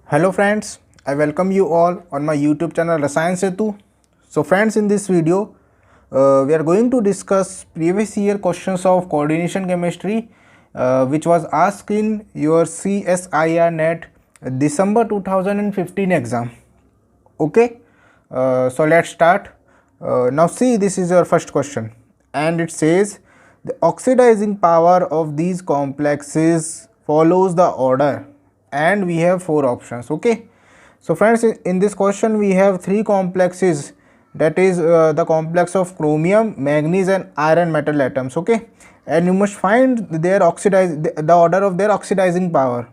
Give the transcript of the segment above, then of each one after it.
Hello friends, I welcome you all on my YouTube channel Rasayan Setu. So friends, in this video, we are going to discuss previous year questions of coordination chemistry which was asked in your CSIR NET December 2015 exam. Okay, so let's start. Now see, this is your first question and it says the oxidizing power of these complexes follows the order and we have four options. Okay, so friends, in this question we have three complexes, that is the complex of chromium, manganese and iron metal atoms. Okay, and you must find their the order of their oxidizing power.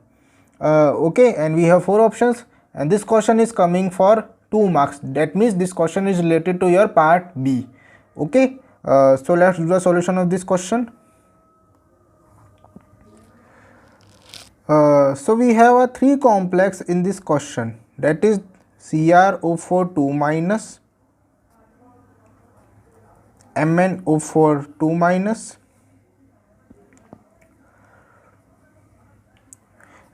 Okay, and we have four options and this question is coming for 2 marks. That means this question is related to your part B. Okay, so let's do the solution of this question. So we have a three complex in this question, that is CrO4 2 minus, MnO4 2 minus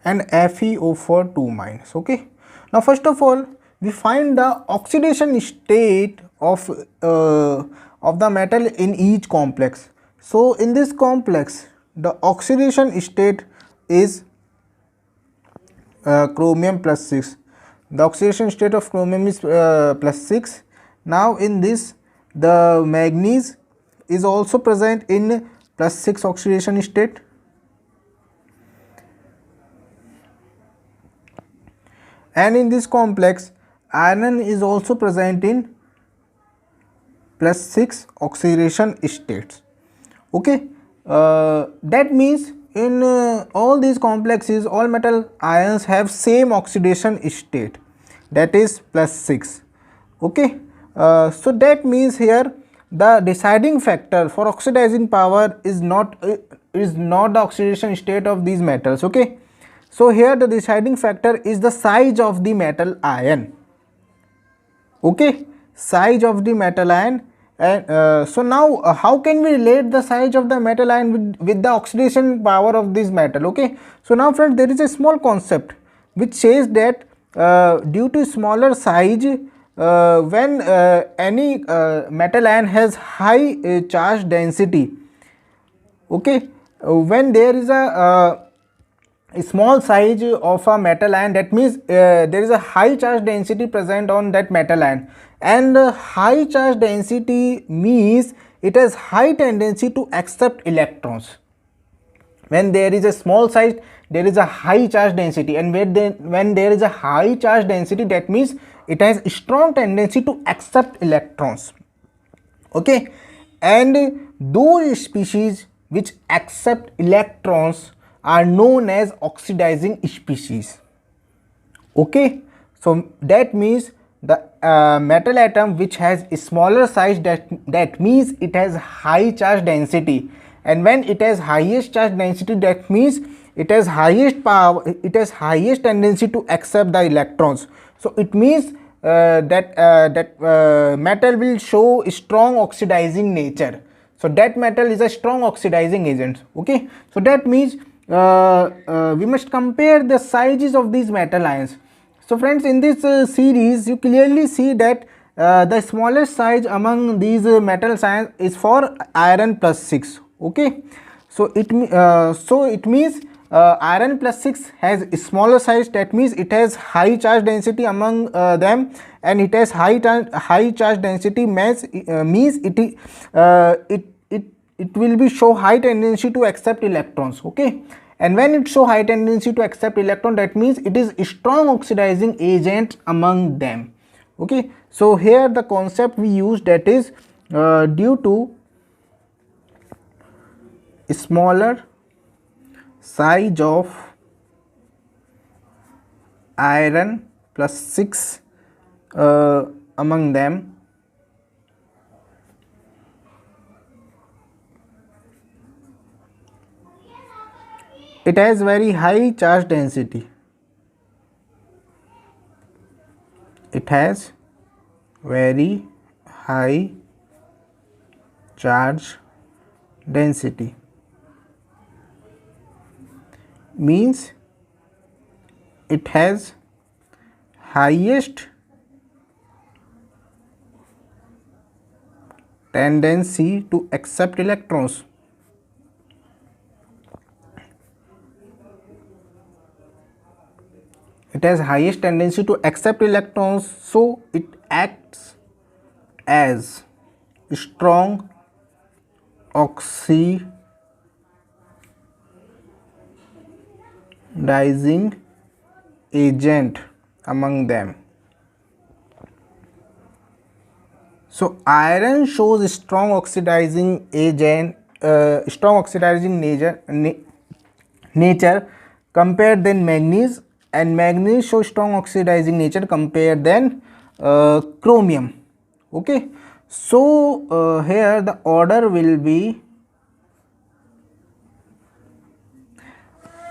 and FeO4 2 minus. Okay, now first of all we find the oxidation state of the metal in each complex. So in this complex the oxidation state is chromium plus 6. The oxidation state of chromium is plus 6. Now in this the manganese is also present in plus 6 oxidation state, and in this complex iron is also present in plus 6 oxidation states. Okay, that means in all these complexes all metal ions have same oxidation state, that is plus 6. Okay, so that means here the deciding factor for oxidizing power is not the oxidation state of these metals. Okay, so here the deciding factor is the size of the metal ion. Okay, size of the metal ion. And so now how can we relate the size of the metal ion with the oxidation power of this metal? Okay, so now friends, there is a small concept which says that due to smaller size, when any metal ion has high charge density, okay, when there is a small size of a metal ion, that means there is a high charge density present on that metal ion, and high charge density means it has high tendency to accept electrons. When there is a small size there is a high charge density, and when there is a high charge density, that means it has strong tendency to accept electrons. Okay, and those species which accept electrons are known as oxidizing species. Okay, so that means the metal atom which has a smaller size, that means it has high charge density, and when it has highest charge density, that means it has highest power, it has highest tendency to accept the electrons. So it means that metal will show strong oxidizing nature. So that metal is a strong oxidizing agent. Okay, so that means we must compare the sizes of these metal ions. So friends, in this series you clearly see that the smallest size among these metal ions is for iron plus 6. Okay, so it means iron plus 6 has a smaller size, that means it has high charge density among them, and it has high charge density means it will be show high tendency to accept electrons. Okay, and when it show high tendency to accept electron, that means it is a strong oxidizing agent among them. Okay, so here the concept we use, that is due to smaller size of iron plus 6 among them, it has very high charge density. It has very high charge density, means it has highest tendency to accept electrons. It has highest tendency to accept electrons, so it acts as strong oxidizing agent among them. So iron shows strong oxidizing agent, strong oxidizing nature compared than manganese, and manganese shows strong oxidizing nature compared than chromium. Okay, so here the order will be,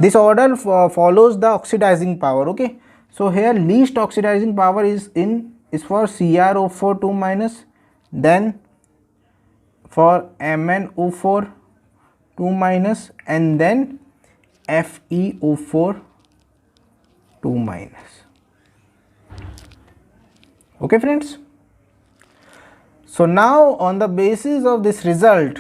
this order follows the oxidizing power. Okay, so here least oxidizing power is for CrO4 2 minus, then for MnO4 2 minus, and then FeO4 2 minus. Okay friends, so now on the basis of this result,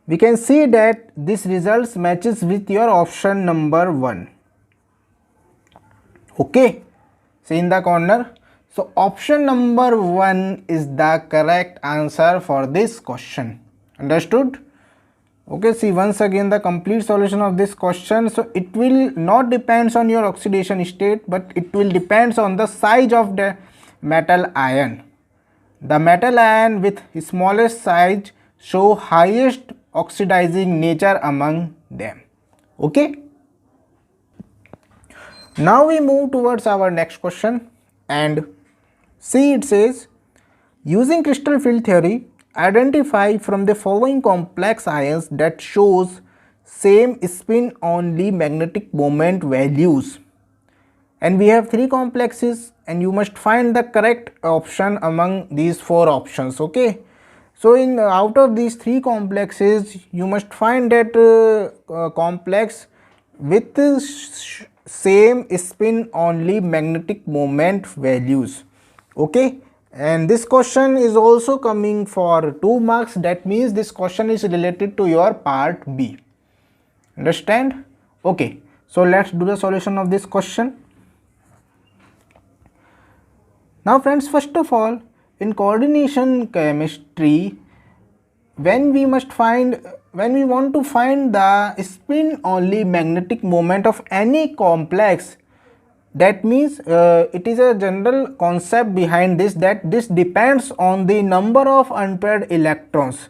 we can see that this results matches with your option number 1. Okay, see in the corner. So option number 1 is the correct answer for this question. Understood? Okay, see once again the complete solution of this question. So it will not depends on your oxidation state, but it will depends on the size of the metal ion. The metal ion with smallest size show highest oxidizing nature among them. Okay, now we move towards our next question, and see, it says, using crystal field theory, identify from the following complex ions that shows same spin only magnetic moment values. And we have 3 complexes, and you must find the correct option among these 4 options. Okay, so in out of these 3 complexes, you must find that complex with same spin only magnetic moment values. Okay, and this question is also coming for 2 marks. That means this question is related to your part B. Understand? Okay, so let's do the solution of this question. Now friends, first of all, in coordination chemistry, when we want to find the spin only magnetic moment of any complex, that means it is a general concept behind this, that this depends on the number of unpaired electrons.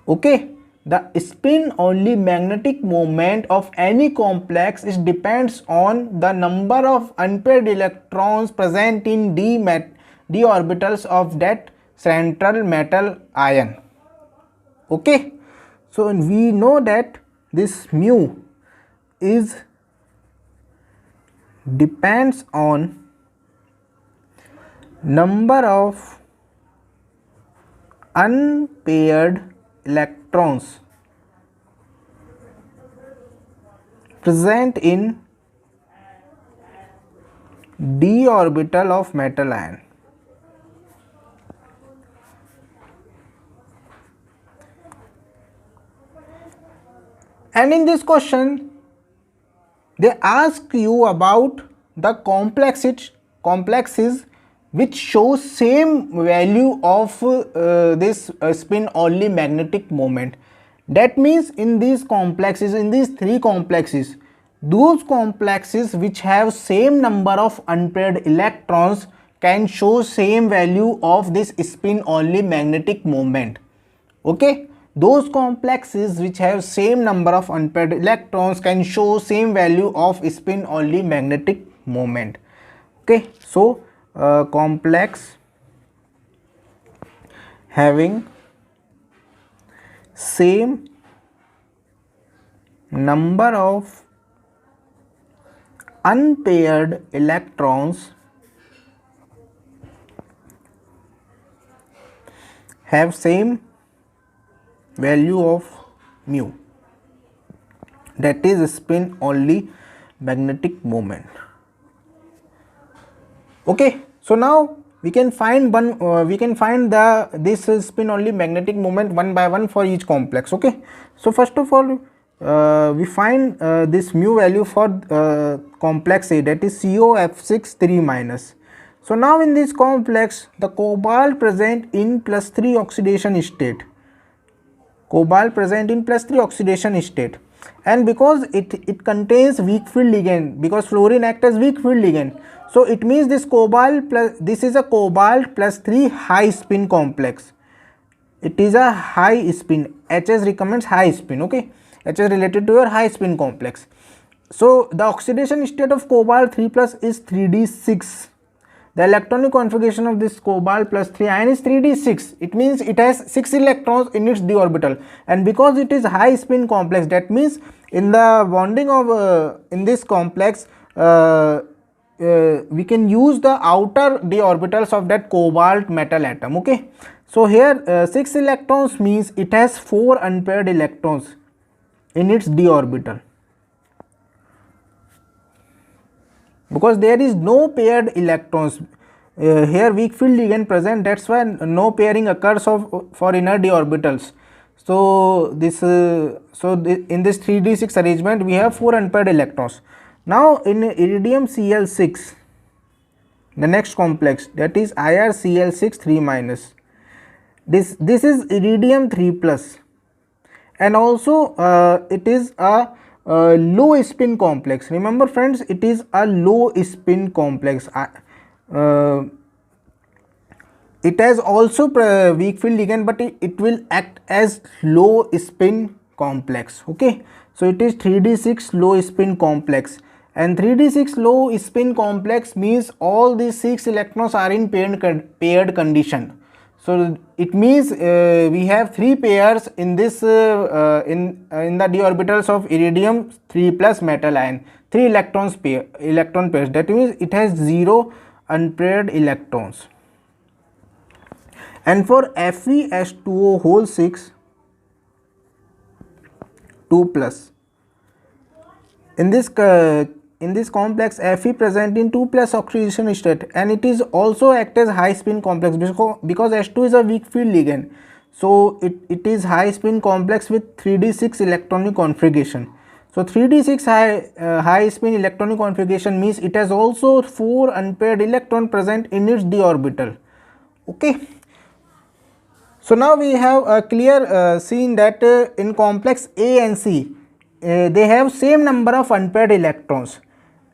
Okay, the spin only magnetic moment of any complex is depends on the number of unpaired electrons present in d orbitals of that central metal ion. Okay, so we know that this mu is depends on number of unpaired electrons present in d orbital of metal ion. And in this question, they ask you about the complexes which show same value of this spin only magnetic moment. That means in these complexes, in these 3 complexes, those complexes which have same number of unpaired electrons can show same value of this spin only magnetic moment. Okay, those complexes which have same number of unpaired electrons can show same value of spin only magnetic moment. Okay, so complex having same number of unpaired electrons have same value of mu, that is spin only magnetic moment. Okay, so now we can find this spin only magnetic moment one by one for each complex. Okay, so first of all we find this mu value for complex A, that is COF6 3 minus. So now in this complex the cobalt present in +3 oxidation state, and because it contains weak field ligand, because fluorine acts as weak field ligand, so it means this this is a cobalt +3 high spin complex. It is a high spin. HS recommends high spin. Okay, HS related to your high spin complex. So the oxidation state of cobalt 3 plus is 3d6. The electronic configuration of this cobalt +3 ion is 3d6. It means it has 6 electrons in its d orbital, and because it is high spin complex, that means in the bonding of in this complex we can use the outer d orbitals of that cobalt metal atom. Okay, so here 6 electrons means it has 4 unpaired electrons in its d orbital, because there is no paired electrons here, weak field ligand present, that's why no pairing occurs for inner d orbitals. So this in this 3d6 arrangement we have 4 unpaired electrons. Now in iridium Cl6, the next complex, that is IrCl6 3 minus, this is iridium 3 plus, and also it is a low spin complex. Remember friends, it is a low spin complex. It has also weak field ligand, but it will act as low spin complex. Okay, so it is 3d6 low spin complex, and 3d6 low spin complex means all these 6 electrons are in paired condition. So it means we have 3 pairs in this in the d orbitals of iridium 3 plus metal ion, 3 electron pairs. That means it has 0 unpaired electrons. And for FeS2O whole 6 2 plus, in this complex Fe present in 2 plus oxidation state, and it is also act as high spin complex because H2 is a weak field ligand, so it is high spin complex with 3d6 electronic configuration. So 3d6 high spin electronic configuration means it has also 4 unpaired electron present in its d orbital. Okay, so now we have a clear seen that in complex A and C they have same number of unpaired electrons,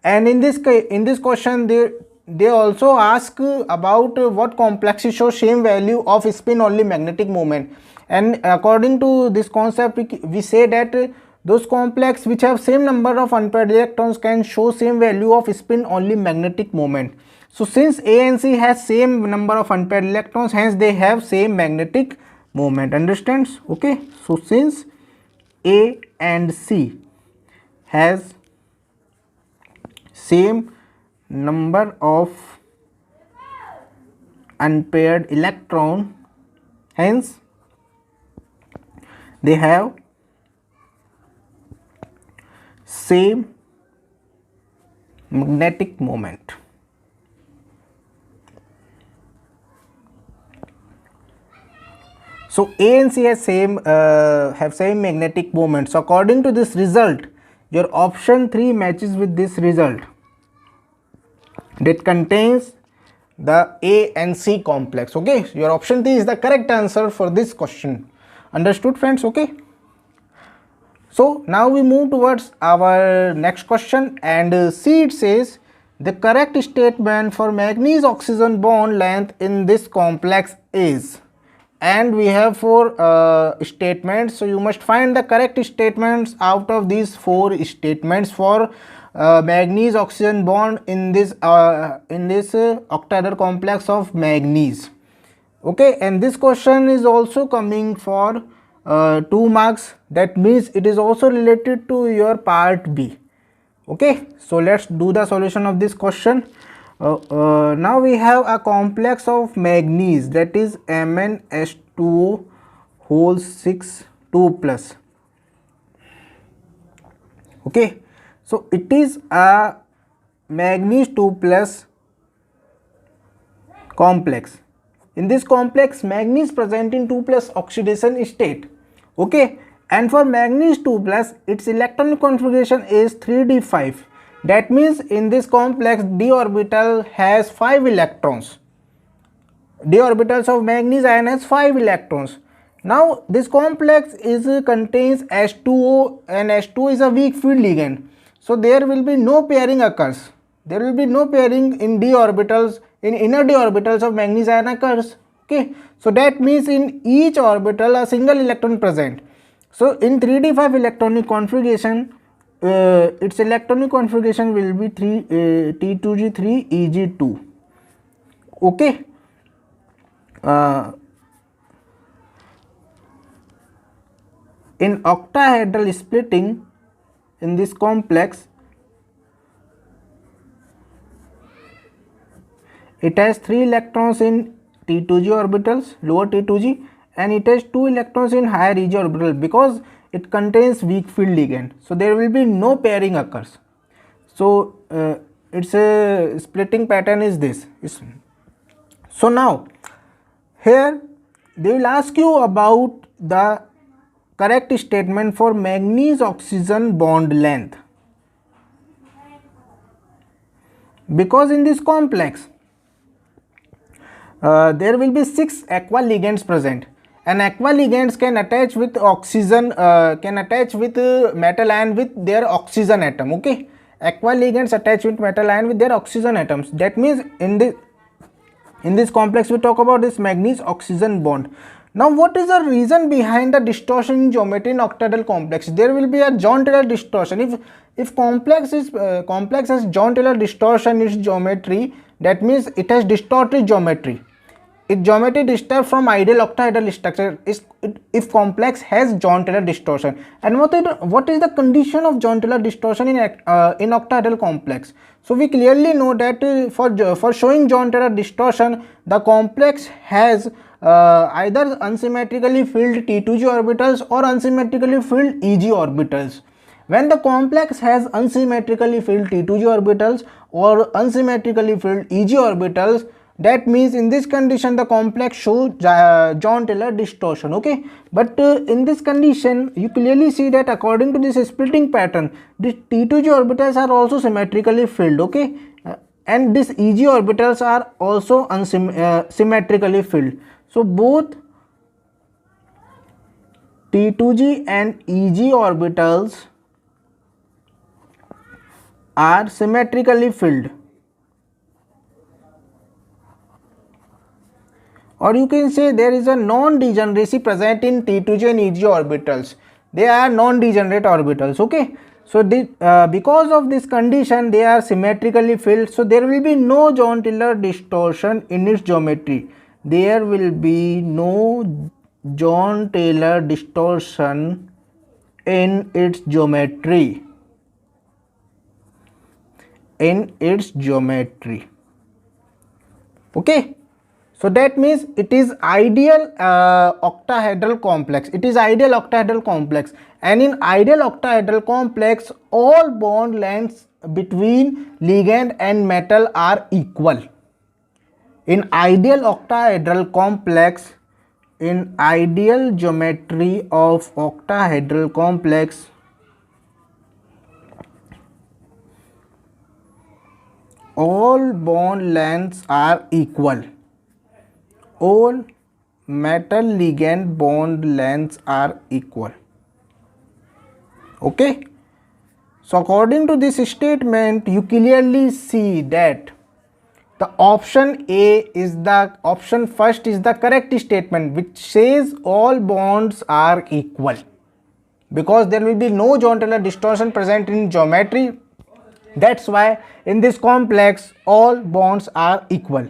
and in this question they also ask about what complexes show same value of spin only magnetic moment, and according to this concept we say that those complex which have same number of unpaired electrons can show same value of spin only magnetic moment. So since A and C has same number of unpaired electrons, hence they have same magnetic moment. Understands? Okay, so since A and C has same number of unpaired electron, hence they have same magnetic moment. So A and C has have same magnetic moment. So according to this result, your option 3 matches with this result, that contains the A and C complex. Okay, your option 3 is the correct answer for this question. Understood friends? Okay, so now we move towards our next question, and C, it says the correct statement for manganese oxygen bond length in this complex is, and we have 4 statements, so you must find the correct statements out of these 4 statements for manganese oxygen bond in this octahedral complex of manganese. Okay, and this question is also coming for 2 marks, that means it is also related to your part B. Okay, so let's do the solution of this question. Now we have a complex of manganese, that is MnH2O whole 6 2 plus. Okay, so it is a manganese 2 plus complex. In this complex, manganese present in 2 plus oxidation state. Okay, and for manganese 2 plus, its electronic configuration is 3d5. That means in this complex, d orbital has 5 electrons. D orbitals of manganese ion has 5 electrons. Now this complex contains H2O, and H2O is a weak field ligand. So there will be no pairing occurs. There will be no pairing in d orbitals, in inner d orbitals of manganese ion occurs. Okay, so that means in each orbital a single electron present. So in 3d5 electronic configuration, its electronic configuration will be T2G3 Eg2. Okay. In octahedral splitting in this complex, it has 3 electrons in T2G orbitals, lower T2G, and it has 2 electrons in higher Eg orbital because it contains weak field ligand. So there will be no pairing occurs. So its splitting pattern is this. So now here they will ask you about the correct statement for manganese oxygen bond length, because in this complex there will be 6 aqua ligands present, and aqua ligands can attach with oxygen, can attach with metal ion with their oxygen atom. Okay, aqua ligands attach with metal ion with their oxygen atoms. That means in this complex we talk about this manganese oxygen bond. Now what is the reason behind the distortion in geometry in octahedral complex? There will be a John Taylor distortion. If complex has John Taylor distortion in its geometry, that means it has distorted geometry. Its geometry disturbed from ideal octahedral structure if complex has John Taylor distortion. And what is the condition of John Taylor distortion in octahedral complex? So we clearly know that for showing John Taylor distortion, the complex has either unsymmetrically filled T2G orbitals or unsymmetrically filled Eg orbitals. When the complex has unsymmetrically filled T2G orbitals or unsymmetrically filled Eg orbitals, that means in this condition the complex shows John Taylor distortion. Okay, but in this condition you clearly see that according to this splitting pattern, the T2G orbitals are also symmetrically filled. Okay, and these Eg orbitals are also symmetrically filled. So both T2G and Eg orbitals are symmetrically filled, or you can say there is a non-degeneracy present in T2G and Eg orbitals. They are non-degenerate orbitals. Okay, so because of this condition they are symmetrically filled, so there will be no John Taylor distortion in its geometry. There will be no John Taylor distortion in its geometry. Okay, so that means it is ideal octahedral complex. It is ideal octahedral complex, and in ideal octahedral complex all bond lengths between ligand and metal are equal. In ideal octahedral complex, in ideal geometry of octahedral complex, all bond lengths are equal. All metal ligand bond lengths are equal. Okay, so according to this statement you clearly see that the option A is the option first is the correct statement, which says all bonds are equal, because there will be no John Taylor distortion present in geometry. That's why in this complex all bonds are equal.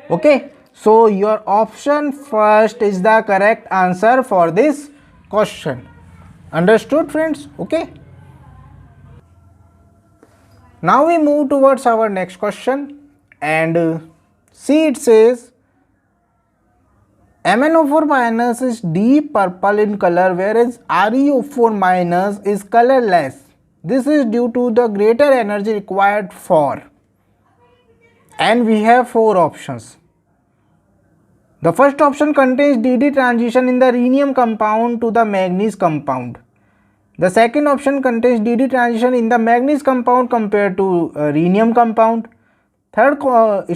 Okay, so your option first is the correct answer for this question. Understood, friends? Okay, now we move towards our next question, and see, it says MnO4 minus is deep purple in color, whereas ReO4 minus is colorless. This is due to the greater energy required for, and we have 4 options. The first option contains DD transition in the rhenium compound to the manganese compound. The second option contains DD transition in the manganese compound compared to rhenium compound. Third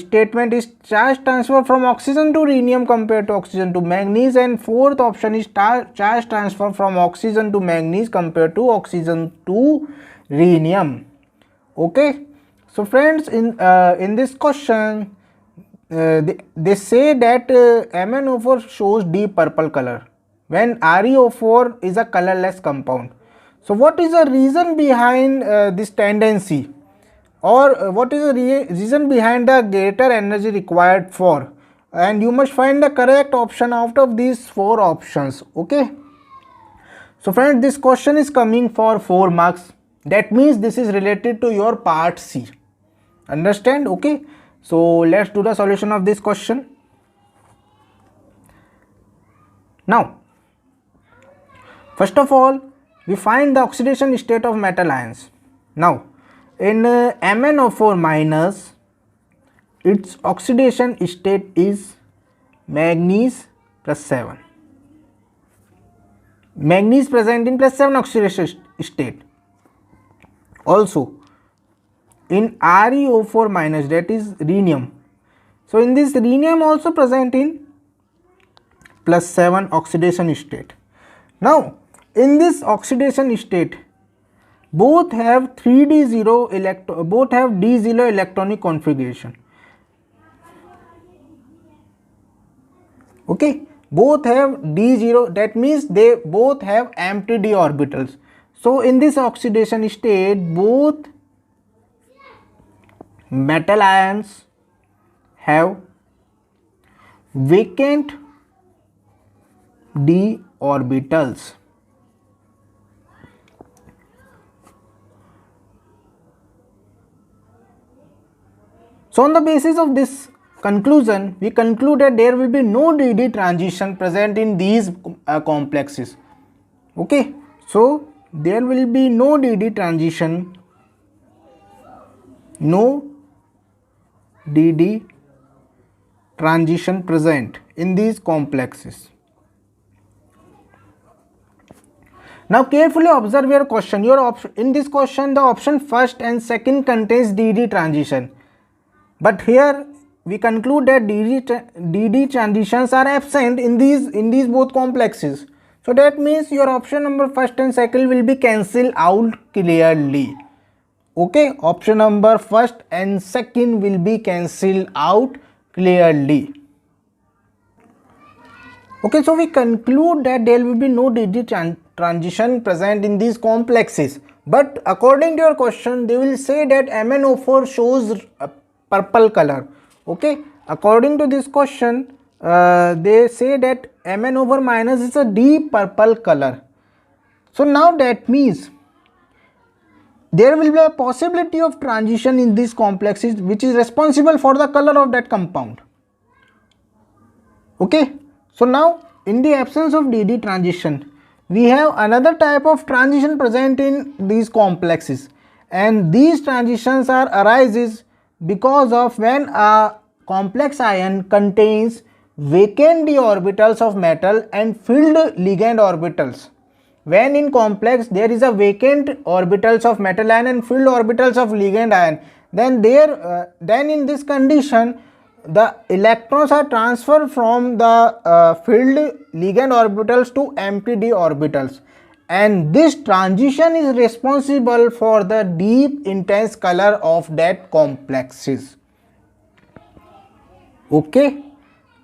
statement is charge transfer from oxygen to rhenium compared to oxygen to manganese, and fourth option is charge transfer from oxygen to manganese compared to oxygen to rhenium. Okay, so friends, in this question they say that MnO4 shows deep purple color when ReO4 is a colorless compound. So what is the reason behind this tendency, or what is the reason behind the greater energy required for? And you must find the correct option out of these 4 options. Okay, so friends, this question is coming for 4 marks. That means this is related to your part C. Understand? Okay, so let's do the solution of this question. Now, first of all, we find the oxidation state of metal ions. Now, in MnO4 minus, its oxidation state is manganese plus 7. Manganese present in plus 7 oxidation state. Also, in ReO4 minus, that is rhenium. So in this rhenium also present in plus 7 oxidation state. Now in this oxidation state, both have both have d0 electronic configuration. Okay, both have d0, that means they both have empty d orbitals. So in this oxidation state, both metal ions have vacant d orbitals. So on the basis of this conclusion, we conclude that there will be no DD transition present in these complexes. Okay, so there will be no DD transition, no DD transition present in these complexes. Now carefully observe your question. In this question, the option first and second contains DD transition, but here we conclude that DD transitions are absent in these both complexes. So that means your option number first and second will be cancelled out clearly. Okay, option number first and second will be cancelled out clearly. Okay, so we conclude that there will be no DD transition present in these complexes, but according to your question, they will say that MnO4 shows a purple color. Okay, according to this question, they say that MnO4 minus is a deep purple color. So now that means there will be a possibility of transition in these complexes which is responsible for the color of that compound. Okay, so now in the absence of DD transition, we have another type of transition present in these complexes, and these transitions arises because of when a complex ion contains vacant d orbitals of metal and filled ligand orbitals. When in complex there is a vacant orbitals of metal ion and filled orbitals of ligand ion, then in this condition the electrons are transferred from the filled ligand orbitals to empty d orbitals, and this transition is responsible for the deep intense color of that complexes. Okay,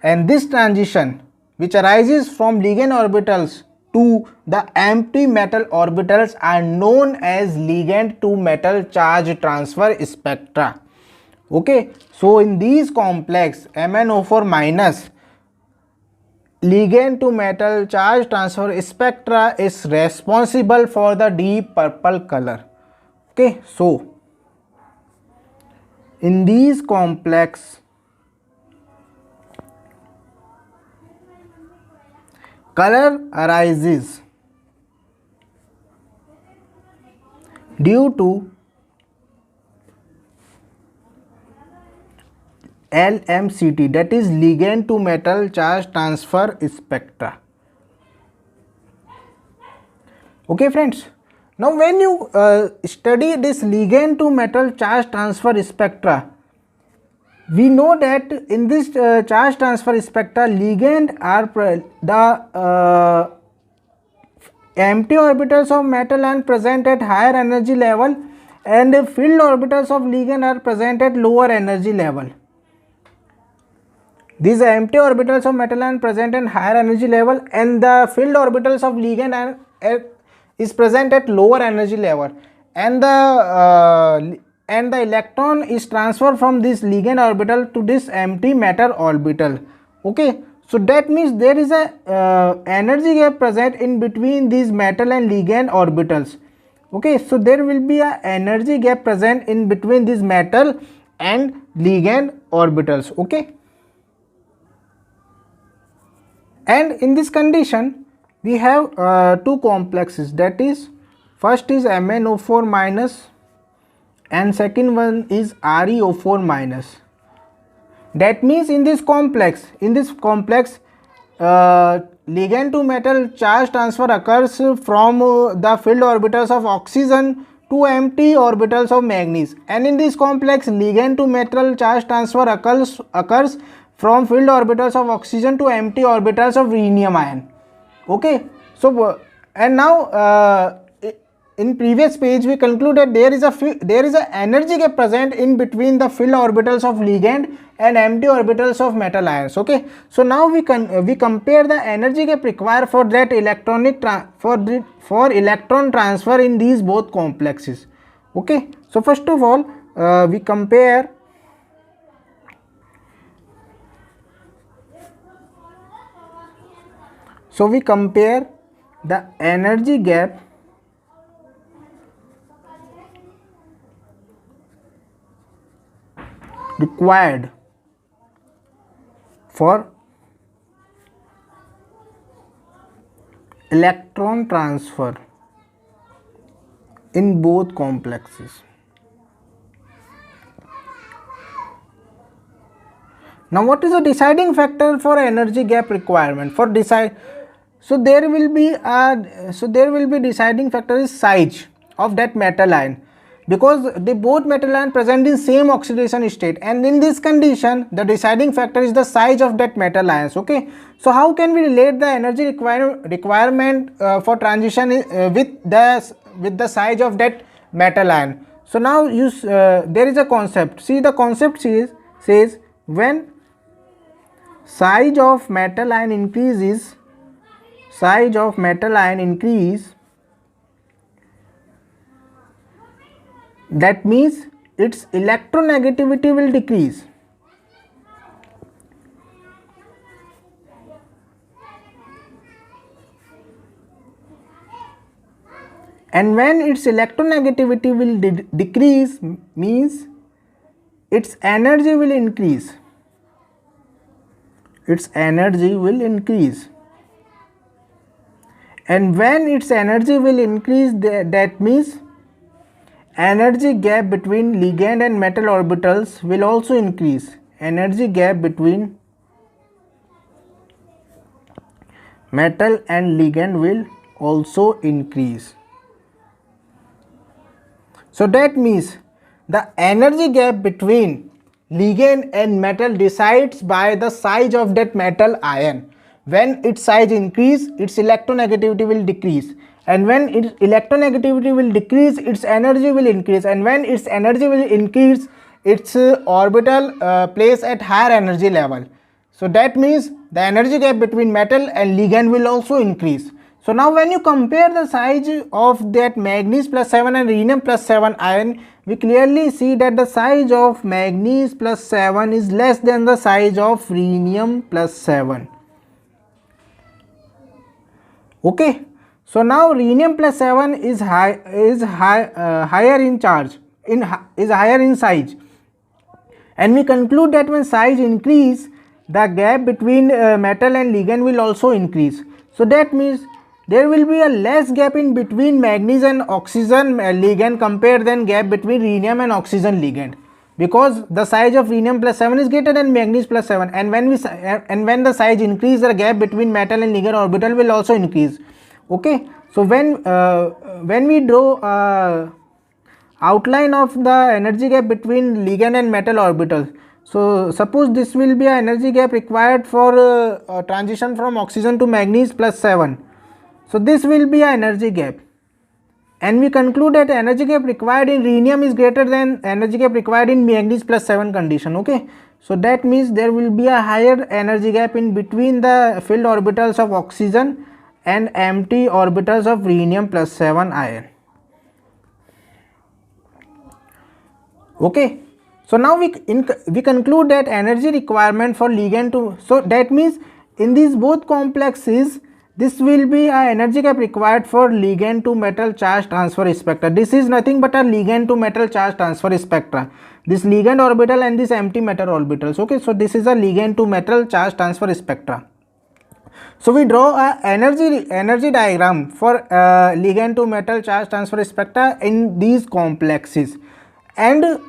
and this transition which arises from ligand orbitals to the empty metal orbitals are known as ligand to metal charge transfer spectra. Okay, so in these complex MnO4 minus, ligand to metal charge transfer spectra is responsible for the deep purple color. Okay, so in these complex color arises due to LMCT, that is ligand to metal charge transfer spectra. Okay friends, now when you study this ligand to metal charge transfer spectra, we know that in this charge transfer spectra, ligand are the empty orbitals of metal are present at higher energy level, and the filled orbitals of ligand are present at lower energy level. These empty orbitals of metal are present at higher energy level, and the filled orbitals of ligand is present at lower energy level, and the electron is transferred from this ligand orbital to this empty metal orbital. Okay, so that means there is a energy gap present in between these metal and ligand orbitals. Okay, so there will be a energy gap present in between these metal and ligand orbitals. Okay, and in this condition we have two complexes, that is first is MnO4 minus and second one is ReO4 minus. That means in this complex ligand to metal charge transfer occurs from the filled orbitals of oxygen to empty orbitals of manganese, and in this complex ligand to metal charge transfer occurs from filled orbitals of oxygen to empty orbitals of rhenium ion. Okay, so and now in previous page we concluded there is a energy gap present in between the filled orbitals of ligand and empty orbitals of metal ions. Okay, so now we compare the energy gap required for that for electron transfer in these both complexes. Okay, so first of all we compare the energy gap required for electron transfer in both complexes. Now what is the deciding factor for energy gap requirement? So there will be deciding factor is size of that metal ion, because they both metal ion present in same oxidation state, and in this condition the deciding factor is the size of that metal ions. Okay, so how can we relate the energy requirement for transition with the size of that metal ion? So now there is a concept. See, the concept says when size of metal ion increase, that means its electronegativity will decrease. And when its electronegativity will decrease, means its energy will increase. And when its energy will increase, that means energy gap between ligand and metal orbitals will also increase. Energy gap between metal and ligand will also increase. So that means the energy gap between ligand and metal decides by the size of that metal ion. When its size increase, its electronegativity will decrease, and when its electronegativity will decrease, its energy will increase, and when its energy will increase, its orbital place at higher energy level. So that means the energy gap between metal and ligand will also increase. So now when you compare the size of that manganese plus 7 and rhenium plus 7 ion, we clearly see that the size of manganese plus 7 is less than the size of rhenium plus 7. Okay, so now rhenium plus 7 is higher in charge, is higher in size, and we conclude that when size increase, the gap between metal and ligand will also increase. So that means there will be a less gap in between manganese and oxygen ligand compared than gap between rhenium and oxygen ligand. because the size of rhenium plus 7 is greater than manganese plus 7, and when the size increase, the gap between metal and ligand orbital will also increase. Okay, so when we draw outline of the energy gap between ligand and metal orbitals, so suppose this will be an energy gap required for transition from oxygen to manganese plus 7. So this will be an energy gap, and we conclude that energy gap required in rhenium is greater than energy gap required in manganese plus 7 condition. Okay, so that means there will be a higher energy gap in between the filled orbitals of oxygen and empty orbitals of rhenium plus 7 ion. Okay, so now we conclude that energy requirement for ligand to, so that means in these both complexes this will be a energy gap required for ligand to metal charge transfer spectra. This is nothing but a ligand to metal charge transfer spectra, this ligand orbital and this empty metal orbitals. Okay, so this is a ligand to metal charge transfer spectra. So we draw a energy diagram for ligand to metal charge transfer spectra in these complexes, and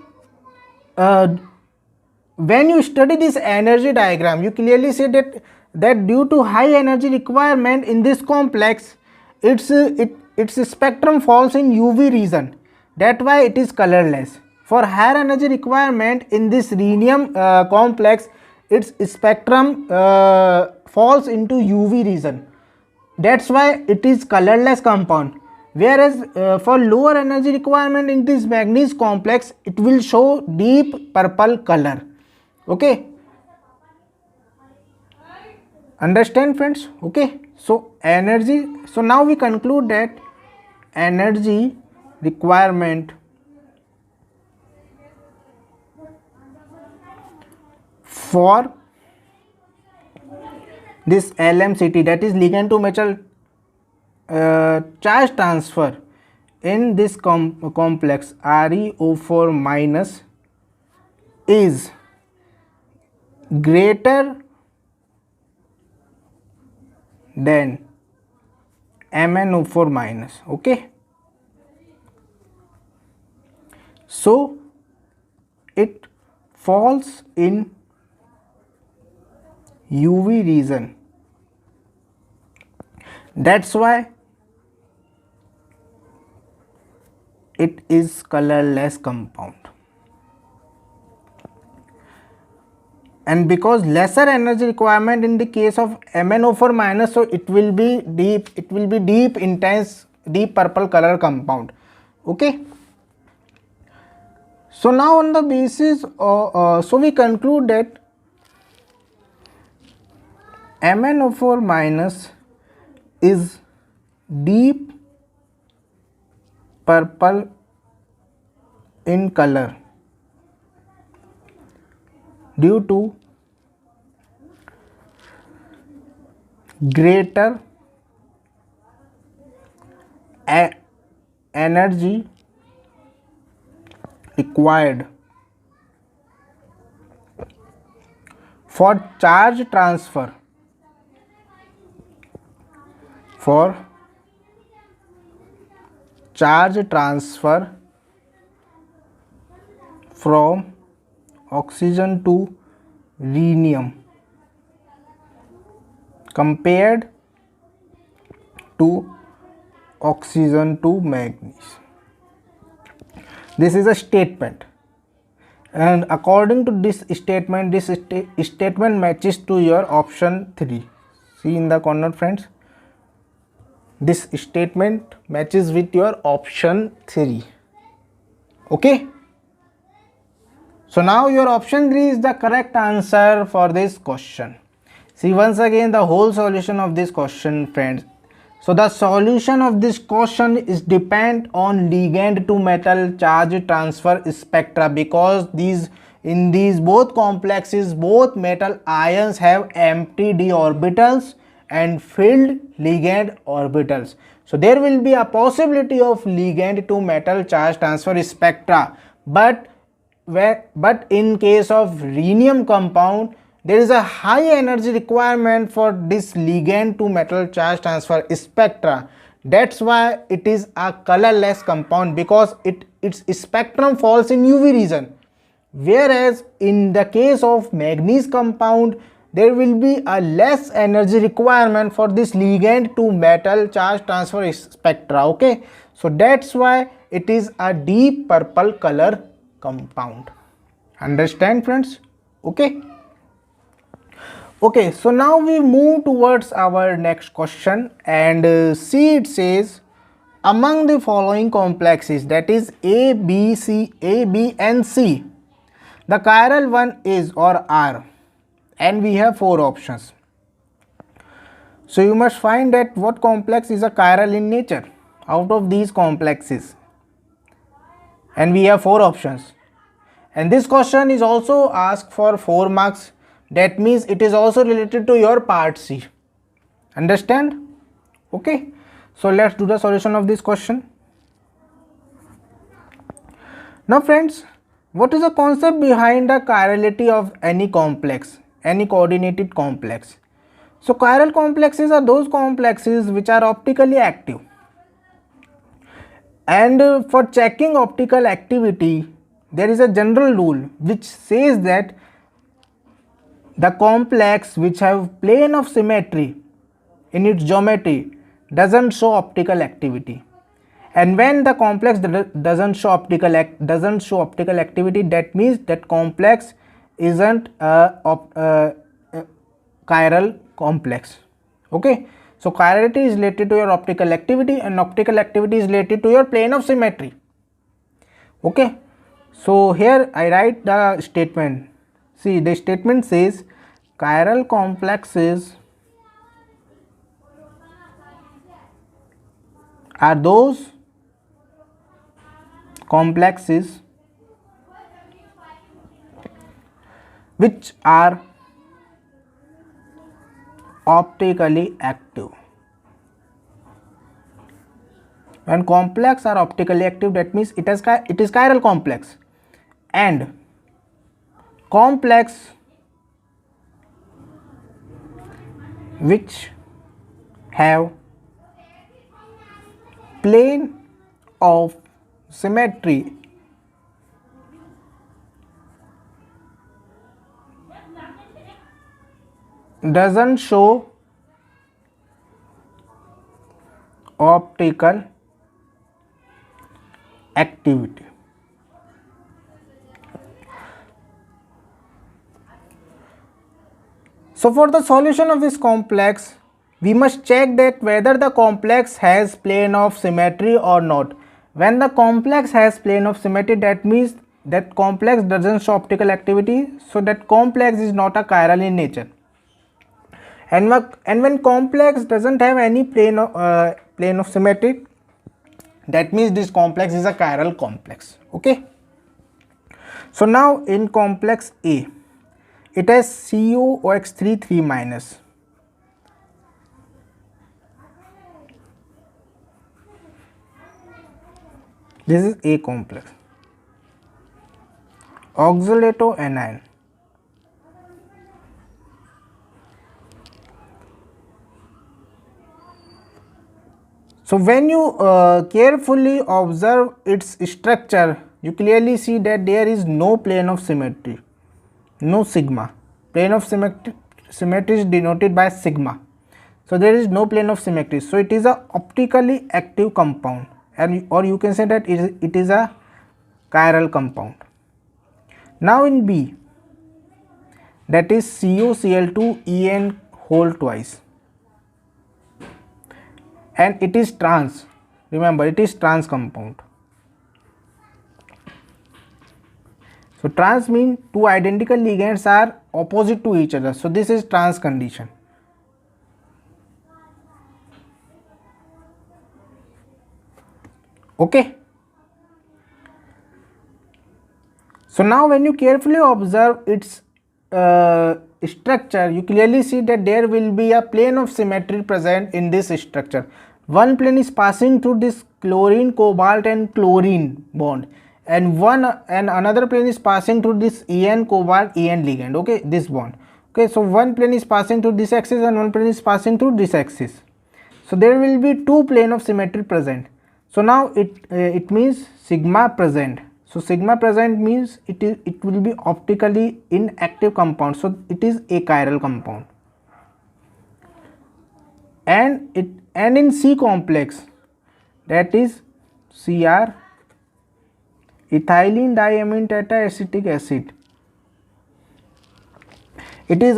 when you study this energy diagram, you clearly see that due to high energy requirement in this complex, its spectrum falls in UV region. That why it is colorless. For higher energy requirement in this rhenium complex, its spectrum falls into UV region. That's why it is colorless compound. Whereas for lower energy requirement in this manganese complex, it will show deep purple color. Okay, understand friends? Okay, so energy, so now we conclude that energy requirement for this LMCT, that is ligand to metal charge transfer in this complex ReO4 minus is greater than MnO4 minus. Okay, so it falls in UV region. That's why it is colorless compound. And because lesser energy requirement in the case of MnO4 minus, so it will be deep intense deep purple color compound. Okay, so now on the basis so we conclude that MnO4 minus is deep purple in color due to greater energy required for charge transfer from oxygen to rhenium compared to oxygen to manganese. This is a statement, and according to this statement, statement matches to your option 3. See in the corner friends, this statement matches with your option 3. Okay, so now your option 3 is the correct answer for this question. See once again the whole solution of this question friends. So the solution of this question is depend on ligand to metal charge transfer spectra, because in these both complexes both metal ions have empty d orbitals and filled ligand orbitals. So there will be a possibility of ligand to metal charge transfer spectra, but in case of rhenium compound there is a high energy requirement for this ligand to metal charge transfer spectra. That's why it is a colorless compound, because its spectrum falls in UV region. whereas in the case of manganese compound there will be a less energy requirement for this ligand to metal charge transfer spectra. Okay, so that's why it is a deep purple color compound. Understand, friends? Okay. Okay, so now we move towards our next question, and see, it says among the following complexes, that is A, B, C, A, B and C, the chiral one is or are, and we have 4 options. So you must find that what complex is a chiral in nature out of these complexes, and we have 4 options. And this question is also asked for 4 marks. That means it is also related to your part C. Understand? Okay. So let's do the solution of this question. Now friends, what is the concept behind the chirality of any complex, any coordinated complex? So chiral complexes are those complexes which are optically active. And for checking optical activity, there is a general rule which says that the complex which have plane of symmetry in its geometry doesn't show optical activity. And when the complex doesn't show optical activity, that means that complex isn't a chiral complex. Okay, so chirality is related to your optical activity, and optical activity is related to your plane of symmetry. Okay, so here I write the statement. See, the statement says chiral complexes are those complexes which are optically active. When complex are optically active, that means it is chiral complex, and complex which have plane of symmetry doesn't show optical activity. So for the solution of this complex, we must check that whether the complex has plane of symmetry or not. When the complex has plane of symmetry, that means that complex doesn't show optical activity, so that complex is not a chiral in nature. And when complex doesn't have any plane of symmetry, that means this complex is a chiral complex. Okay. So now in complex A, it has CuOH 3 minus. This is A complex. Oxalato anion. So when you carefully observe its structure, you clearly see that there is no plane of symmetry, no sigma. Plane of symmetry is denoted by sigma. So there is no plane of symmetry. So it is a optically active compound, and or you can say that it is a chiral compound. Now in B, that is CuCl2En whole twice, and it is trans. Remember, it is trans compound. So trans means two identical ligands are opposite to each other. So this is trans condition. Okay. So now when you carefully observe its structure, you clearly see that there will be a plane of symmetry present in this structure. One plane is passing through this chlorine, cobalt and chlorine bond, and another plane is passing through this En cobalt En ligand. Okay, this bond. Okay, so one plane is passing through this axis and one plane is passing through this axis. So there will be two plane of symmetry present. So now it means sigma present. So sigma present means it will be optically inactive compound, so it is achiral compound. And in C complex, that is Cr, ethylene diamine tetaacetic acid, it is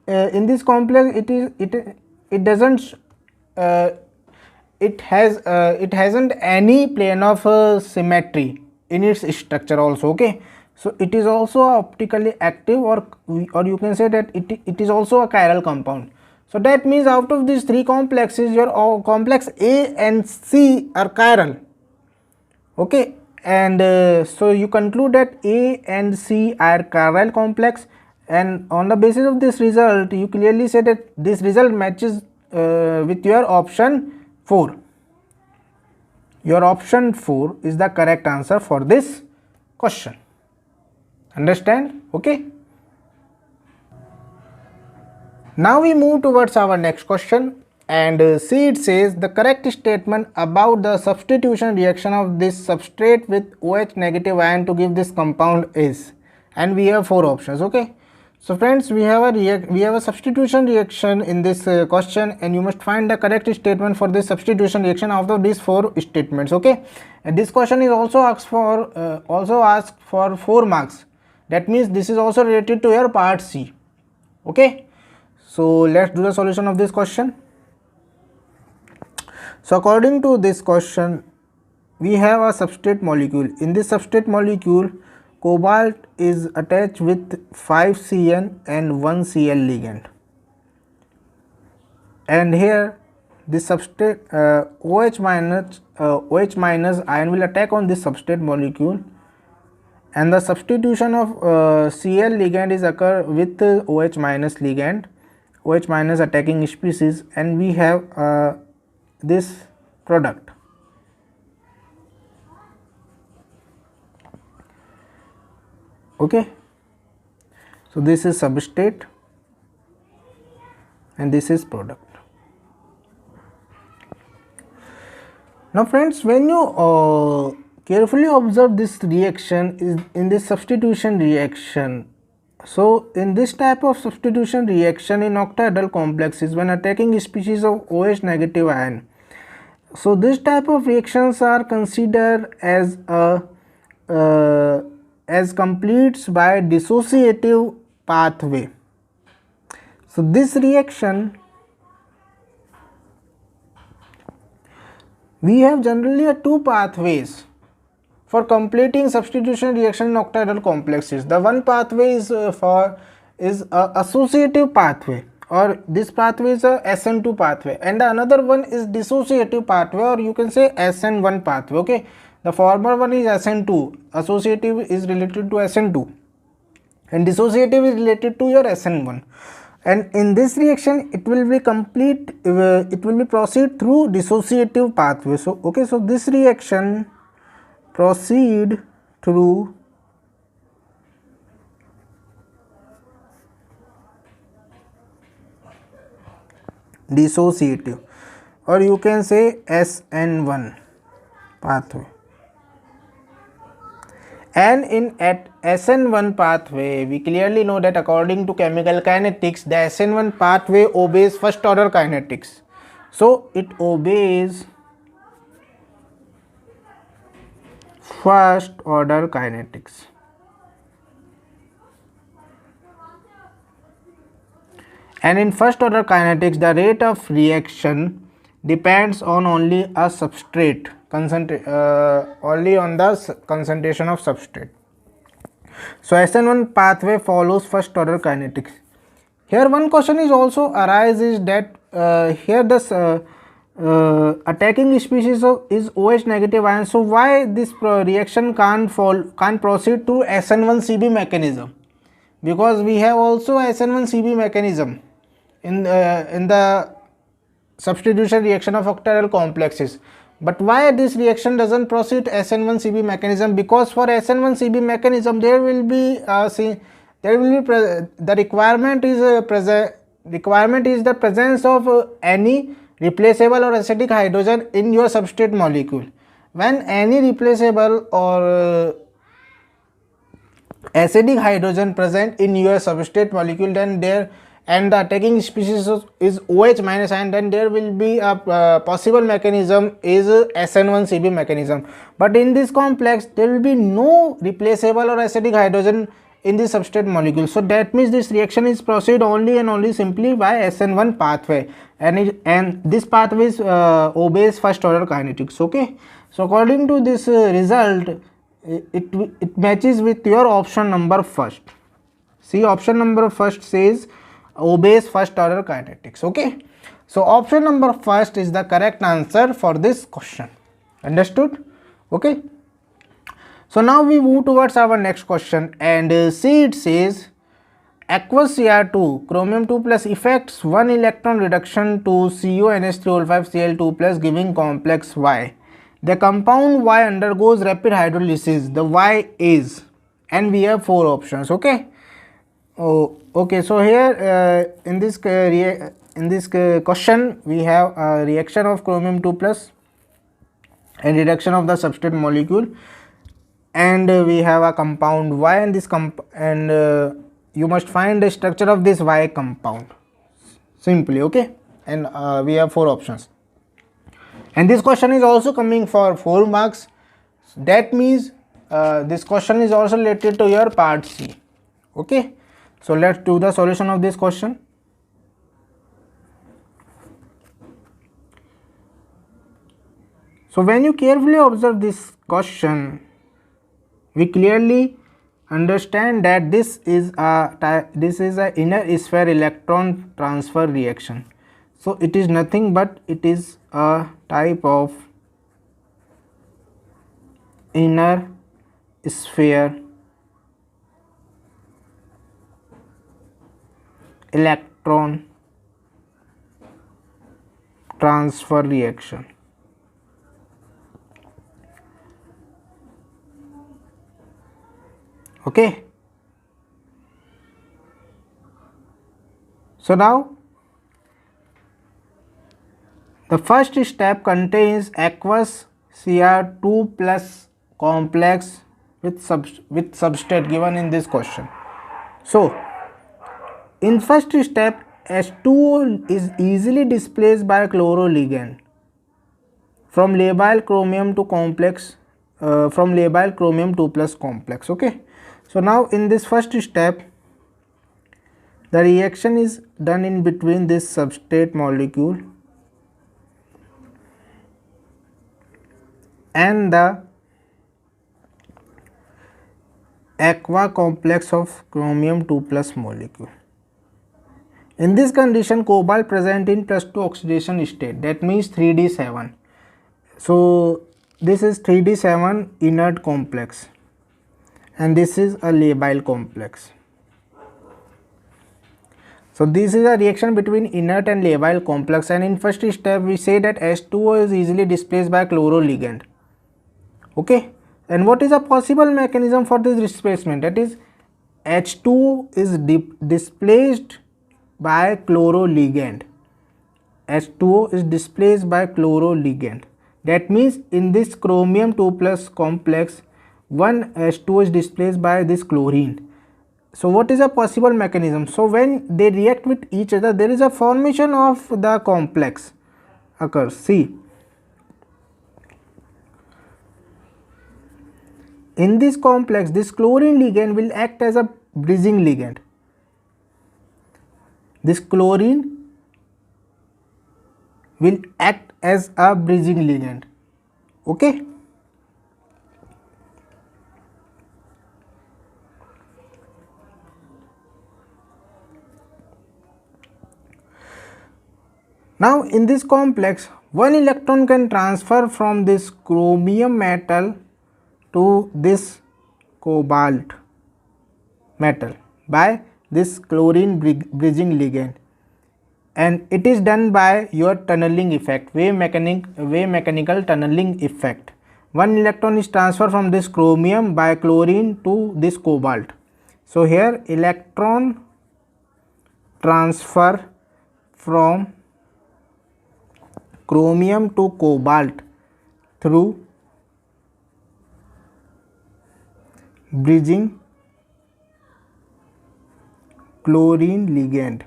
in this complex it doesn't it hasn't any plane of symmetry in its structure also. Okay, so it is also optically active, or you can say that it is also a chiral compound. So that means out of these three complexes, your complex A and C are chiral. Okay, and so you conclude that A and C are chiral complex, and on the basis of this result you clearly say that this result matches with your option 4. Your option 4 is the correct answer for this question. Understand? Okay. Now we move towards our next question, and see, it says the correct statement about the substitution reaction of this substrate with OH negative ion to give this compound is, and we have 4 options. Okay, so friends, we have a substitution reaction in this question, and you must find the correct statement for this substitution reaction out of these 4 statements. Okay, and this question is also asked for 4 marks. That means this is also related to your part C. Okay, so let's do the solution of this question. So according to this question, we have a substrate molecule. In this substrate molecule, cobalt is attached with 5CN and 1Cl ligand, and here this substrate OH minus ion will attack on this substrate molecule, and the substitution of Cl ligand is occur with OH minus ligand, OH minus attacking species, and we have this product. Okay, so this is substrate and this is product. Now friends, when you carefully observe this reaction is in this substitution reaction, so in this type of substitution reaction in octahedral complexes, when attacking species of OH negative ion, so this type of reactions are considered as completes by dissociative pathway. So this reaction, we have generally 2 pathways for completing substitution reaction in octahedral complexes. The one pathway is associative pathway, or this pathway is a SN2 pathway, and the another one is dissociative pathway, or you can say SN1 pathway. Okay, the former one is SN2, associative is related to SN2, and dissociative is related to your SN1. And in this reaction, it will be proceed through dissociative pathway. So okay, so this reaction proceed through dissociative, or you can say SN1 pathway. And at SN1 pathway, we clearly know that according to chemical kinetics, the SN1 pathway obeys first order kinetics. So it obeys first order kinetics. And in first order kinetics, the rate of reaction depends on only a substrate only on the concentration of substrate. So SN1 pathway follows first order kinetics. Here one question is also arises that here this attacking species is OH negative ion. So why this reaction can't proceed to SN1CB mechanism? Because we have also SN1CB mechanism in the substitution reaction of octahedral complexes. But why this reaction doesn't proceed SN1CB mechanism? Because for SN1CB mechanism there will be the requirement is the presence of any replaceable or acidic hydrogen in your substrate molecule. When any replaceable or acidic hydrogen present in your substrate molecule, then there, and the attacking species is OH minus ion, then there will be a possible mechanism is SN1CB mechanism. But in this complex there will be no replaceable or acidic hydrogen in the substrate molecule. So that means this reaction is proceed only and only simply by SN1 pathway, and this pathway is obeys first order kinetics. Okay, so according to this result, it matches with your option number first. See, option number first says obeys first order kinetics. Okay, so option number first is the correct answer for this question. Understood? Okay, so now we move towards our next question, and see, it says aqueous Cr2 chromium 2 plus effects 1 electron reduction to CuNH3O5 Cl2 plus giving complex Y. The compound Y undergoes rapid hydrolysis. The Y is, and we have 4 options. Okay. Oh, okay. So here in this question we have a reaction of chromium 2 plus and reduction of the substrate molecule, and we have a compound Y, and this you must find the structure of this Y compound simply. Okay, and we have 4 options, and this question is also coming for 4 marks. That means this question is also related to your part C. Okay, so let's do the solution of this question. So when you carefully observe this question, we clearly understand that this is a inner sphere electron transfer reaction. So it is nothing but it is a type of inner sphere electron transfer reaction. Okay, so now the first step contains aqueous Cr2 plus complex with substrate given in this question. So in first step, H2O is easily displaced by chloro ligand from labile chromium to complex, from labile chromium 2 plus complex. Okay, so now in this first step, the reaction is done in between this substrate molecule and the aqua complex of chromium 2 plus molecule. In this condition, cobalt present in +2 oxidation state, that means 3d7. So this is 3d7 inert complex, and this is a labile complex. So this is a reaction between inert and labile complex, and in first step we say that H2O is easily displaced by chloro ligand. Okay, and what is a possible mechanism for this displacement? That is, H2O is displaced by chloro ligand. H2O is displaced by chloro ligand. That means in this chromium 2 plus complex, one H2O is displaced by this chlorine. So what is a possible mechanism? So when they react with each other, there is a formation of the complex occurs. See, in this complex, this chlorine ligand will act as a bridging ligand. This chlorine will act as a bridging ligand. Okay, now in this complex, one electron can transfer from this chromium metal to this cobalt metal by this chlorine bridging ligand, and it is done by your tunneling effect, wave mechanical tunneling effect. One electron is transferred from this chromium by chlorine to this cobalt. So here electron transfer from chromium to cobalt through bridging chlorine ligand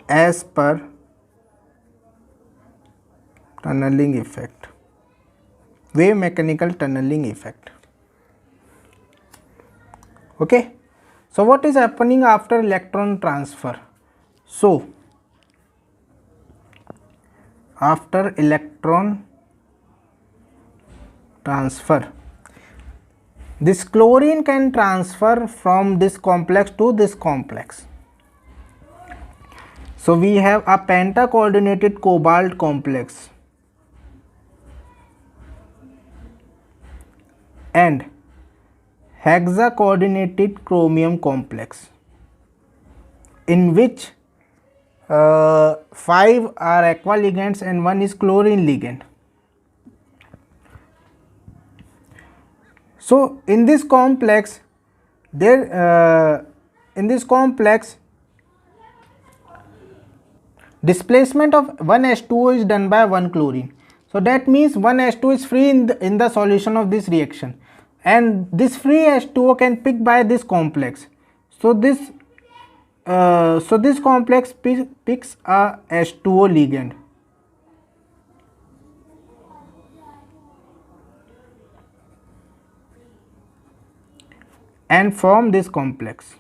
as per tunneling effect, wave mechanical tunneling effect. Okay, so what is happening after electron transfer? So after electron transfer, this chlorine can transfer from this complex to this complex. So we have a penta coordinated cobalt complex and hexa coordinated chromium complex, in which 5 are aqua ligands and 1 is chlorine ligand. So in this complex, displacement of 1 H2O is done by 1 chlorine. So that means 1 H2O is free in the solution of this reaction, and this free H2O can pick by this complex. So this complex picks a H2O ligand and form this complex.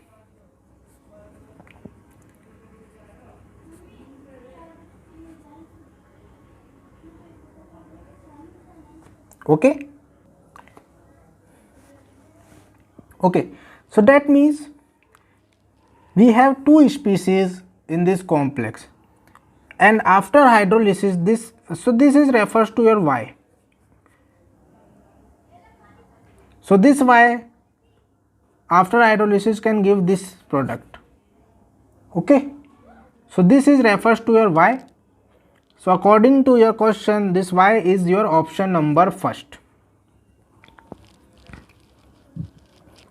Okay. Okay, so that means we have two species in this complex, and after hydrolysis this is refers to your Y. So this Y after hydrolysis can give this product. Okay, so this is refers to your Y. So according to your question, this Y is your option number first.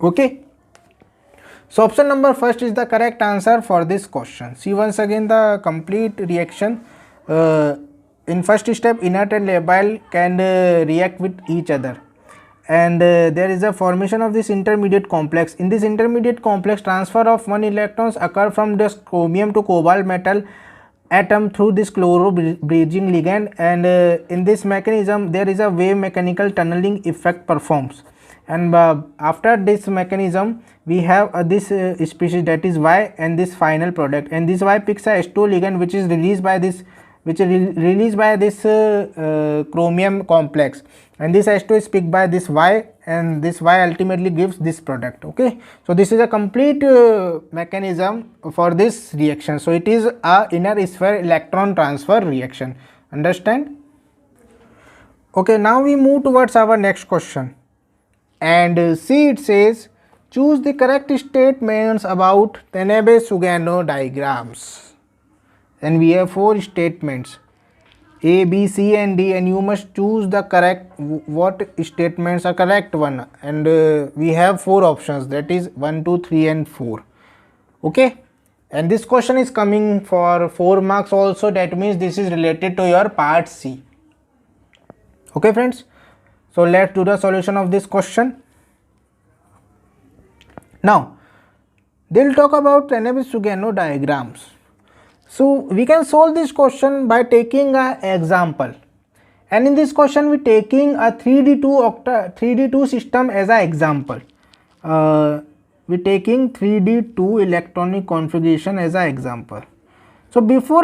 Okay, so option number first is the correct answer for this question. See once again the complete reaction. In first step, inert and labile can react with each other, and there is a formation of this intermediate complex. In this intermediate complex, transfer of 1 electrons occur from this chromium to cobalt metal atom through this chloro bridging ligand, and in this mechanism there is a wave mechanical tunneling effect performs, and after this mechanism we have this species, that is Y, and this final product, and this Y picks a H2O ligand which is released by this chromium complex, and this H2 is picked by this Y, and this Y ultimately gives this product. Okay, so this is a complete mechanism for this reaction. So it is a inner sphere electron transfer reaction. Understand? Okay, now we move towards our next question, and see, it says choose the correct statements about Tenebe-Sugano diagrams, and we have 4 statements A, B, C and D, and you must choose the correct, what statements are correct one, and we have 4 options, that is 1, 2, 3 and 4. Okay, and this question is coming for 4 marks also, that means this is related to your part C. Okay friends, so let's do the solution of this question. Now they will talk about Tenebe-Sugano diagrams. So we can solve this question by taking an example, and in this question we taking a 3D2 system as an example. We taking 3D2 electronic configuration as an example. So before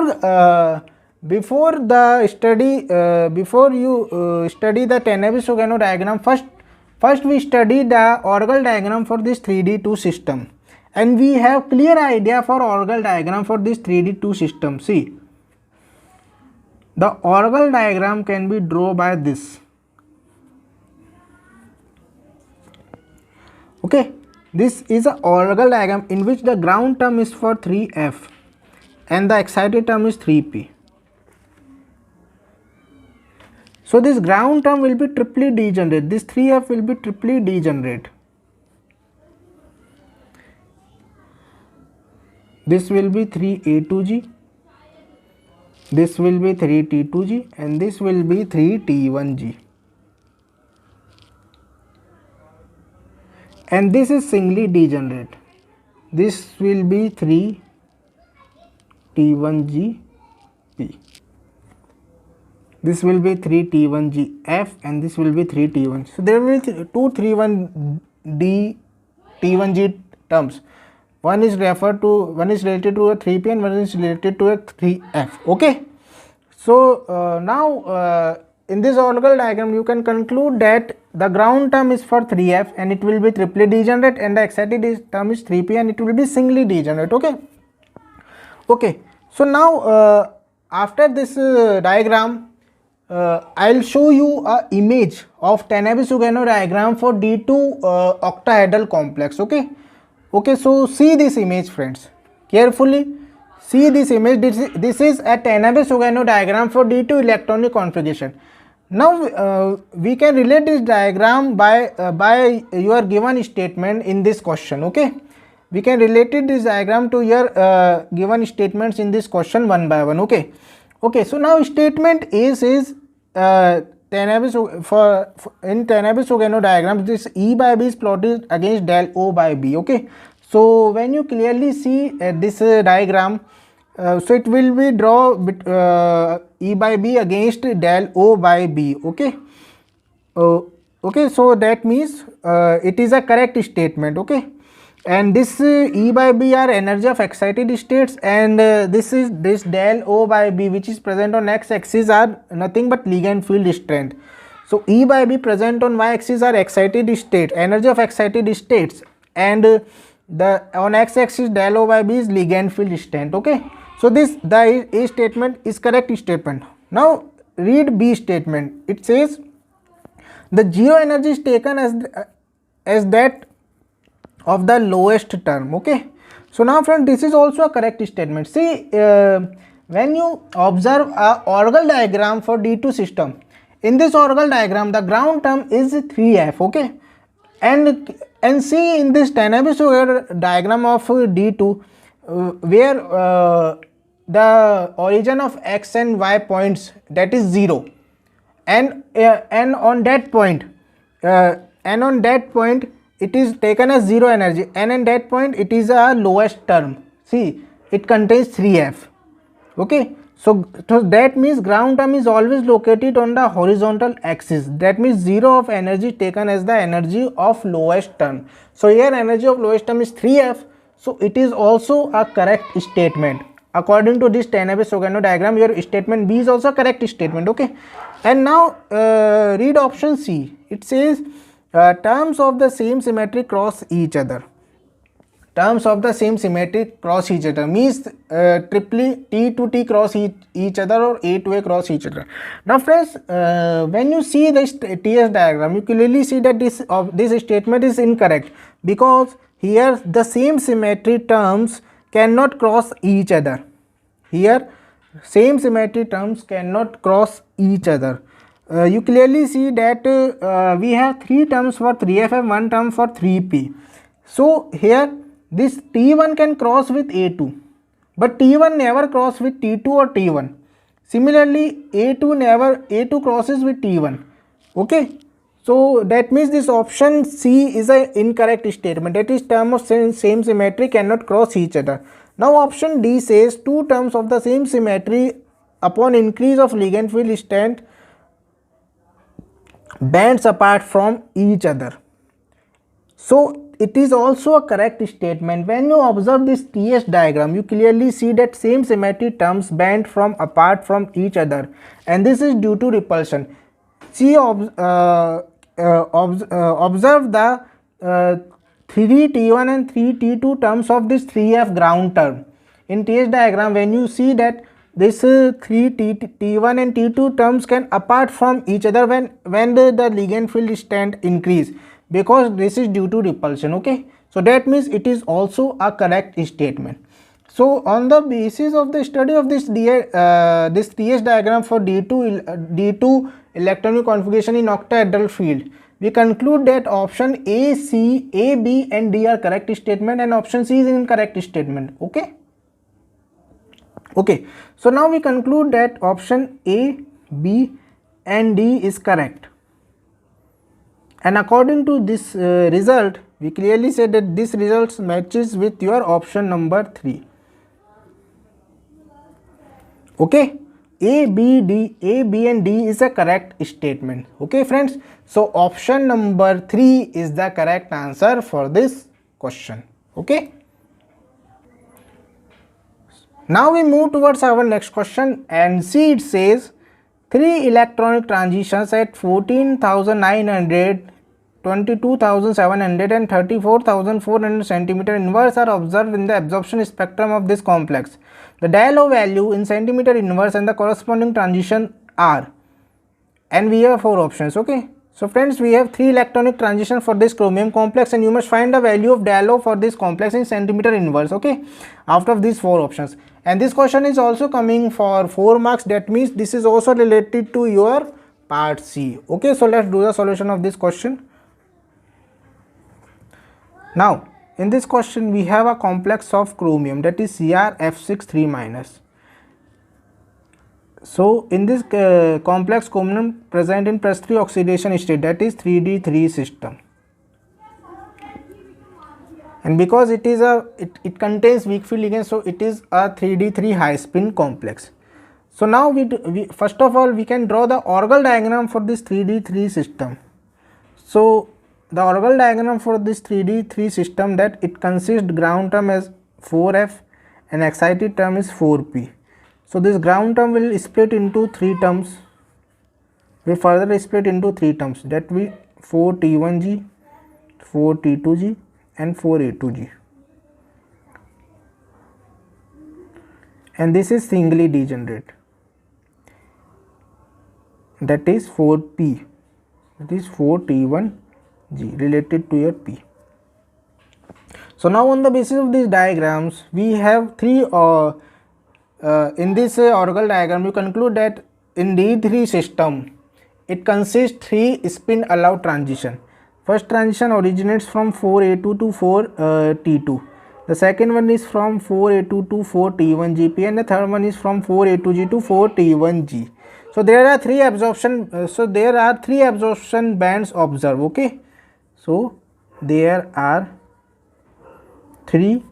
you study the Tenebe-Sugano diagram, first we study the orbital diagram for this 3D2 system, and we have clear idea for orbital diagram for this 3D2 system. See, the orbital diagram can be drawn by this. Okay, this is a orbital diagram in which the ground term is for 3f and the excited term is 3p. So this ground term will be triply degenerate, this 3f will be triply degenerate, this will be 3a2g, this will be 3t2g, and this will be 3t1g. and this is singly degenerate. This will be 3 T1GP. This will be 3 T1GF and this will be 3 T1. So there will be two 3,1D T1G terms. One is related to a 3P and one is related to a 3F. Okay. So now in this orbital diagram you can conclude that the ground term is for 3F and it will be triply degenerate, and the excited term is 3P and it will be singly degenerate. Okay. Okay. So now after this diagram, I will show you a image of Tanabe-Sugano diagram for D2 octahedral complex. Okay. Okay, so see this image, friends, carefully. See this image. This is a Tanabe-Sugano diagram for D2 electronic configuration. Now we can relate this diagram by your given statement in this question. Okay, we can relate this diagram to your given statements in this question one by one. Okay. Okay, so now statement A says in Tanabe-Sugano diagram, this E by B is plotted against del O by B. Okay, so when you clearly see this diagram, so it will be draw E by B against del O by B. Okay. Okay, so that means it is a correct statement. Okay, and this E by B are energy of excited states, and this del O by B which is present on x axis are nothing but ligand field strength. So E by B present on y axis are excited state, energy of excited states, and the on x axis del O by B is ligand field strength. Okay, so the A statement is correct statement. Now read B statement. It says the zero energy is taken as that of the lowest term. Okay, so now friend, this is also a correct statement. See, when you observe a orbital diagram for D2 system, in this orbital diagram the ground term is 3F. Okay, and see in this Tanabe-Sugano diagram of D2 where the origin of x and y points, that is 0, and on that point it is taken as 0 energy, and in that point it is a lowest term. See, it contains 3F. Okay, so that means ground term is always located on the horizontal axis. That means 0 of energy taken as the energy of lowest term. So here energy of lowest term is 3F. So it is also a correct statement. According to this Tanabe-Sugano diagram, your statement B is also a correct statement. Okay, and now read option C. It says terms of the same symmetry cross each other. Terms of the same symmetry cross each other means triply T to T cross each other, or A to A cross each other. Now friends, when you see this TS diagram, you clearly see that this statement is incorrect, because here the same symmetry terms cannot cross each other. Here same symmetry terms cannot cross each other. You clearly see that we have 3 terms for 3F and 1 term for 3P. So here this T1 can cross with A2, but T1 never cross with T2 or T1. Similarly, A2 crosses with T1. Okay, so that means this option C is an incorrect statement. That is, term of same symmetry cannot cross each other. Now option D says 2 terms of the same symmetry upon increase of ligand field strength bands apart from each other. So it is also a correct statement. When you observe this TS diagram, you clearly see that same symmetry terms bend from apart from each other, and this is due to repulsion. See, observe the 3T1 and 3T2 terms of this 3F ground term. In TS diagram, when you see that this 3T1 and T2 terms can apart from each other when the ligand field strength increase, because this is due to repulsion. Okay, so that means it is also a correct statement. So on the basis of the study of this TS diagram for D2 electronic configuration in octahedral field, we conclude that option A, C, A, B and D are correct statement, and option C is incorrect statement. Okay. Okay, so now we conclude that option A, B and D is correct, and according to this result, we clearly say that this results matches with your option number 3. Okay, A, B and D is a correct statement. Okay friends, so option number 3 is the correct answer for this question. Okay, now we move towards our next question, and see, it says 3 electronic transitions at 14,900, 22,700 and 34,400 centimeter inverse are observed in the absorption spectrum of this complex. The dial value in centimeter inverse and the corresponding transition are, and we have 4 options. Okay, so friends, we have 3 electronic transitions for this chromium complex, and you must find the value of dial for this complex in centimeter inverse. Okay, out of these 4 options, and this question is also coming for 4 marks. That means this is also related to your part C. Okay, so let's do the solution of this question. Now in this question we have a complex of chromium, that is CrF6 3-. So in this complex chromium present in +3 oxidation state, that is 3D3 system, and because it is it contains weak field ligand, so it is a 3D3 high spin complex. So now we first of all we can draw the orbital diagram for this 3D3 system. So the orbital diagram for this 3D3 system, that it consists ground term as 4F and excited term is 4P. So this ground term will split into 3 terms, will further split into 3 terms, that will 4T1G, 4T2G and 4A2G, and this is singly degenerate, that is 4P, that is 4T1G related to your P. So now on the basis of these diagrams we have 3 in this orbital diagram you conclude that in D3 system it consists 3 spin allowed transition. First transition originates from 4A2 to 4T2, the second one is from 4A2 to 4T1GP, and the third one is from 4A2G to 4T1G. So there are 3 absorption bands observed. Okay, so there are 3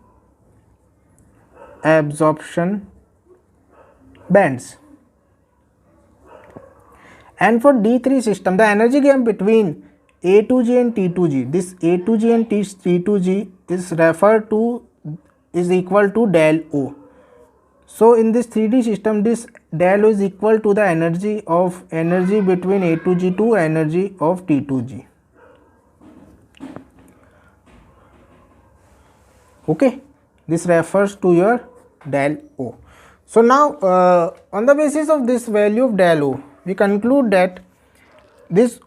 absorption bands, and for D3 system the energy gap between A2G and T2G, this A2G and T2G is equal to del O. So in this 3D system this del O is equal to the energy between A2G to energy of T2G. Okay, this refers to your del O. So now on the basis of this value of del O we conclude that this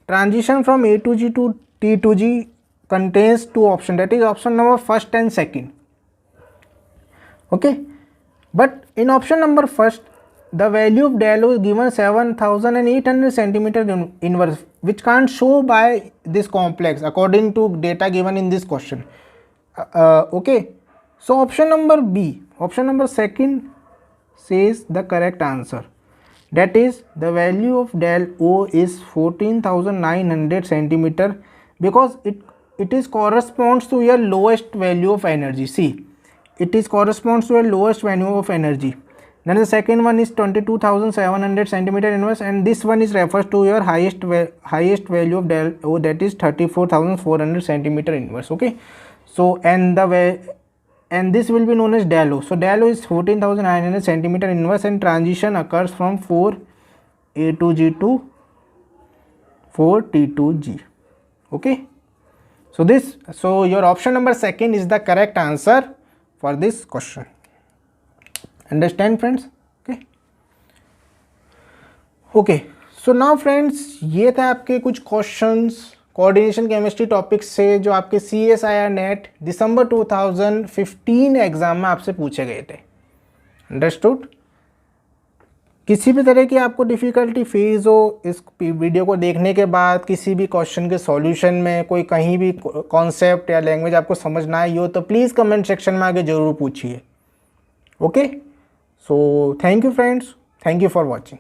transition from A2G to T2G contains 2 options, that is option number first and second. Okay, but in option number first the value of del O is given 7,800 centimeter inverse, which can't show by this complex according to data given in this question. Okay, so option number B, option number second says the correct answer, that is the value of del O is 14,900 centimeter, because it is corresponds to your lowest value of energy. See, it is corresponds to your lowest value of energy. Then the second one is 22,700 centimeter inverse, and this one is refers to your highest value of del O, that is 34,400 centimeter inverse. Okay, so and this will be known as del O. So del O is 14,900 centimeter inverse, and transition occurs from 4A2G to 4T2G. Okay, so your option number second is the correct answer for this question. Understand friends? Okay, so now friends ये था आपके कुछ questions coordination chemistry topic से जो आपके CSIR net दिसंबर 2015 exam में आपसे पूछे गए थे. अंडरस्टूड? किसी भी तरह की आपको डिफ़िकल्टी फेस हो इस वीडियो को देखने के बाद, किसी भी क्वेश्चन के सॉल्यूशन में कोई कहीं भी कॉन्सेप्ट या लैंग्वेज आपको समझ ना आई हो, तो प्लीज़ कमेंट सेक्शन में आके ज़रूर पूछिए. Okay, so thank you friends, thank you for watching.